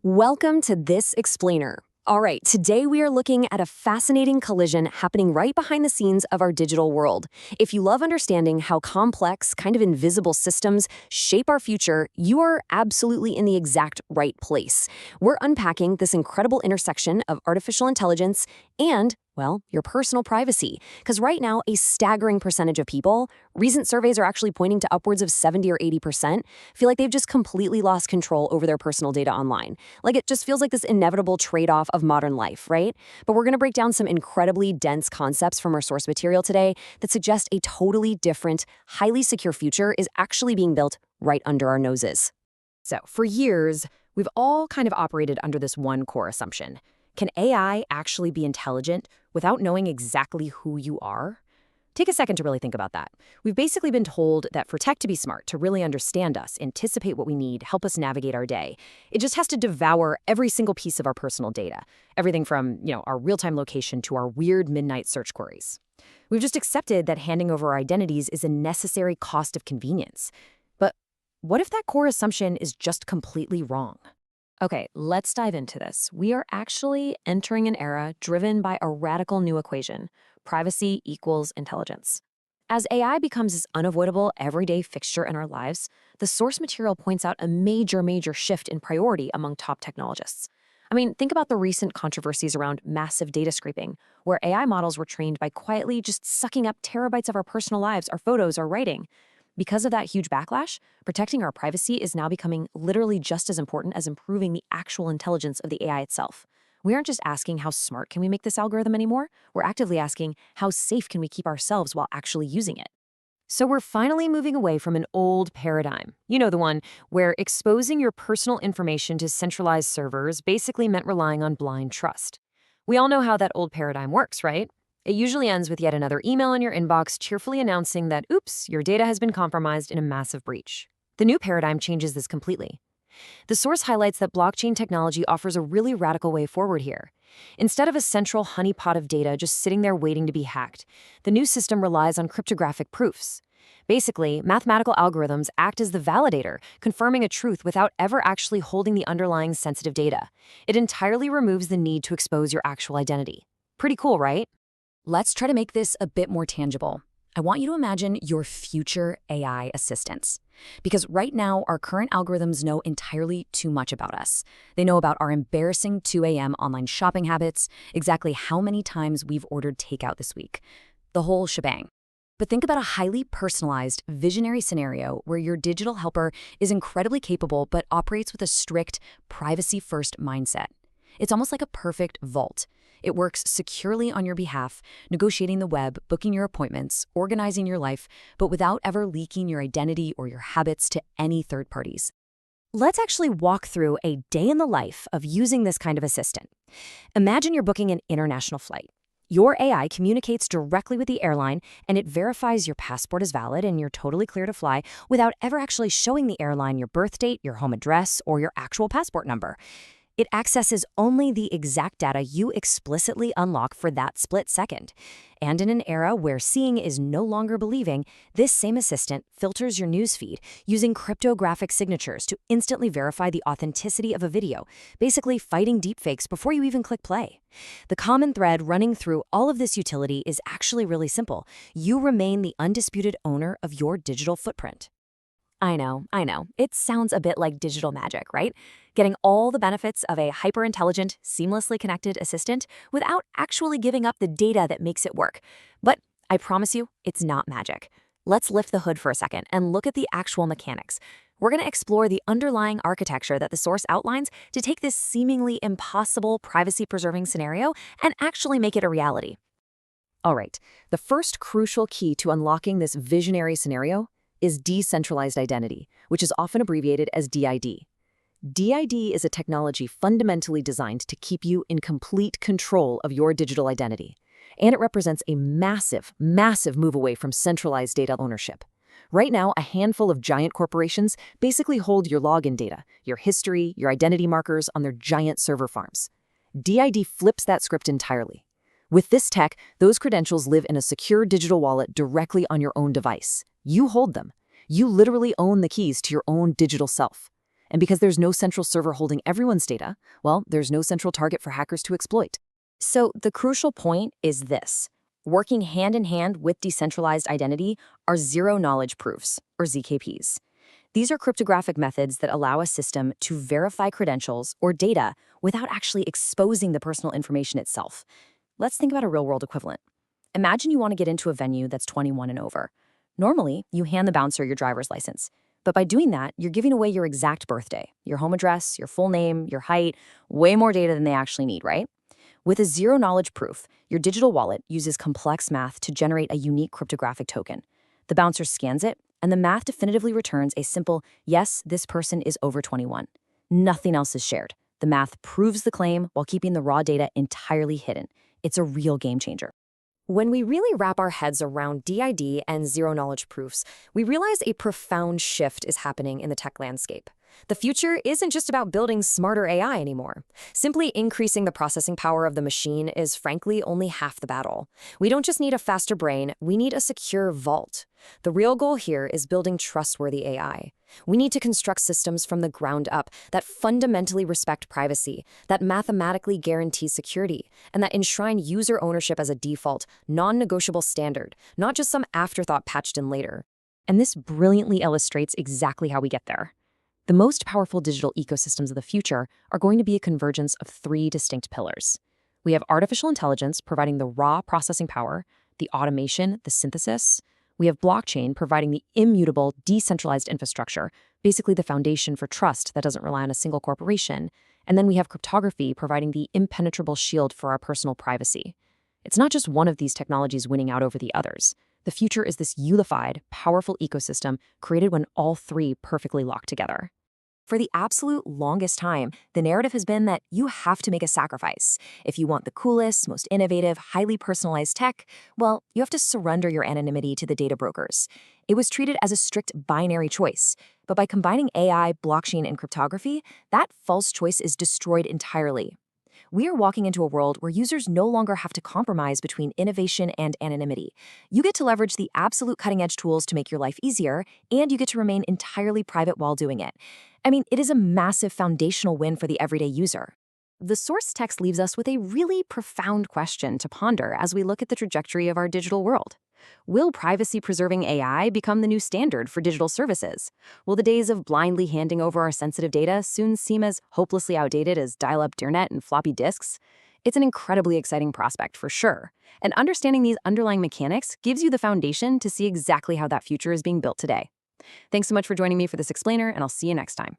Welcome to This Explainer. All right, today we are looking at a fascinating collision happening right behind the scenes of our digital world. If you love understanding how complex, kind of invisible systems shape our future, you are absolutely in the exact right place. We're unpacking this incredible intersection of artificial intelligence and, well, your personal privacy. Because right now, a staggering percentage of people, recent surveys are actually pointing to upwards of 70 or 80%, feel like they've just completely lost control over their personal data online. Like it just feels like this inevitable trade-off of modern life, right? But we're going to break down some incredibly dense concepts from our source material today that suggest a totally different, highly secure future is actually being built right under our noses. So, for years, we've all kind of operated under this one core assumption. Can AI actually be intelligent without knowing exactly who you are? Take a second to really think about that. We've basically been told that for tech to be smart, to really understand us, anticipate what we need, help us navigate our day, it just has to devour every single piece of our personal data. Everything from, our real-time location to our weird midnight search queries. We've just accepted that handing over our identities is a necessary cost of convenience. But what if that core assumption is just completely wrong? Okay, let's dive into this. We are actually entering an era driven by a radical new equation: privacy equals intelligence. As AI becomes this unavoidable everyday fixture in our lives, the source material points out a major shift in priority among top technologists. I mean, think about the recent controversies around massive data scraping, where AI models were trained by quietly just sucking up terabytes of our personal lives, our photos, our writing. Because of that huge backlash, protecting our privacy is now becoming literally just as important as improving the actual intelligence of the AI itself. We aren't just asking how smart can we make this algorithm anymore, we're actively asking how safe can we keep ourselves while actually using it. So we're finally moving away from an old paradigm. You know, the one where exposing your personal information to centralized servers basically meant relying on blind trust. We all know how that old paradigm works, right? It usually ends with yet another email in your inbox cheerfully announcing that, oops, your data has been compromised in a massive breach. The new paradigm changes this completely. The source highlights that blockchain technology offers a really radical way forward here. Instead of a central honeypot of data just sitting there waiting to be hacked, the new system relies on cryptographic proofs. Basically, mathematical algorithms act as the validator, confirming a truth without ever actually holding the underlying sensitive data. It entirely removes the need to expose your actual identity. Pretty cool, right? Let's try to make this a bit more tangible. I want you to imagine your future AI assistants. Because right now, our current algorithms know entirely too much about us. They know about our embarrassing 2 a.m. online shopping habits, exactly how many times we've ordered takeout this week. The whole shebang. But think about a highly personalized, visionary scenario where your digital helper is incredibly capable but operates with a strict, privacy-first mindset. It's almost like a perfect vault. It works securely on your behalf, negotiating the web, booking your appointments, organizing your life, but without ever leaking your identity or your habits to any third parties. Let's actually walk through a day in the life of using this kind of assistant. Imagine you're booking an international flight. Your AI communicates directly with the airline, and it verifies your passport is valid and you're totally clear to fly without ever actually showing the airline your birth date, your home address, or your actual passport number. It accesses only the exact data you explicitly unlock for that split second. And in an era where seeing is no longer believing, this same assistant filters your newsfeed using cryptographic signatures to instantly verify the authenticity of a video, basically fighting deepfakes before you even click play. The common thread running through all of this utility is actually really simple. You remain the undisputed owner of your digital footprint. I know. It sounds a bit like digital magic, right? Getting all the benefits of a hyper-intelligent, seamlessly connected assistant without actually giving up the data that makes it work. But I promise you, it's not magic. Let's lift the hood for a second and look at the actual mechanics. We're going to explore the underlying architecture that the source outlines to take this seemingly impossible privacy-preserving scenario and actually make it a reality. All right, the first crucial key to unlocking this visionary scenario is decentralized identity, which is often abbreviated as DID. DID is a technology fundamentally designed to keep you in complete control of your digital identity, and it represents a massive move away from centralized data ownership. Right now, a handful of giant corporations basically hold your login data, your history, your identity markers on their giant server farms. DID flips that script entirely. With this tech, those credentials live in a secure digital wallet directly on your own device. You hold them. You literally own the keys to your own digital self. And because there's no central server holding everyone's data, well, there's no central target for hackers to exploit. So the crucial point is this. Working hand in hand with decentralized identity are zero-knowledge proofs, or ZKPs. These are cryptographic methods that allow a system to verify credentials or data without actually exposing the personal information itself. Let's think about a real-world equivalent. Imagine you want to get into a venue that's 21 and over. Normally, you hand the bouncer your driver's license. But by doing that, you're giving away your exact birthday, your home address, your full name, your height, way more data than they actually need, right? With a zero-knowledge proof, your digital wallet uses complex math to generate a unique cryptographic token. The bouncer scans it, and the math definitively returns a simple, yes, this person is over 21. Nothing else is shared. The math proves the claim while keeping the raw data entirely hidden. It's a real game changer. When we really wrap our heads around DID and zero-knowledge proofs, we realize a profound shift is happening in the tech landscape. The future isn't just about building smarter AI anymore. Simply increasing the processing power of the machine is frankly only half the battle. We don't just need a faster brain, we need a secure vault. The real goal here is building trustworthy AI. We need to construct systems from the ground up that fundamentally respect privacy, that mathematically guarantee security, and that enshrine user ownership as a default, non-negotiable standard, not just some afterthought patched in later. And this brilliantly illustrates exactly how we get there. The most powerful digital ecosystems of the future are going to be a convergence of three distinct pillars. We have artificial intelligence providing the raw processing power, the automation, the synthesis. We have blockchain providing the immutable, decentralized infrastructure, basically the foundation for trust that doesn't rely on a single corporation. And then we have cryptography providing the impenetrable shield for our personal privacy. It's not just one of these technologies winning out over the others. The future is this unified, powerful ecosystem created when all three perfectly lock together. For the absolute longest time, the narrative has been that you have to make a sacrifice. If you want the coolest, most innovative, highly personalized tech, well, you have to surrender your anonymity to the data brokers. It was treated as a strict binary choice. But by combining AI, blockchain, and cryptography, that false choice is destroyed entirely. We are walking into a world where users no longer have to compromise between innovation and anonymity. You get to leverage the absolute cutting-edge tools to make your life easier, and you get to remain entirely private while doing it. I mean, it is a massive foundational win for the everyday user. The source text leaves us with a really profound question to ponder as we look at the trajectory of our digital world. Will privacy-preserving AI become the new standard for digital services? Will the days of blindly handing over our sensitive data soon seem as hopelessly outdated as dial-up internet and floppy disks? It's an incredibly exciting prospect for sure, and understanding these underlying mechanics gives you the foundation to see exactly how that future is being built today. Thanks so much for joining me for this explainer, and I'll see you next time.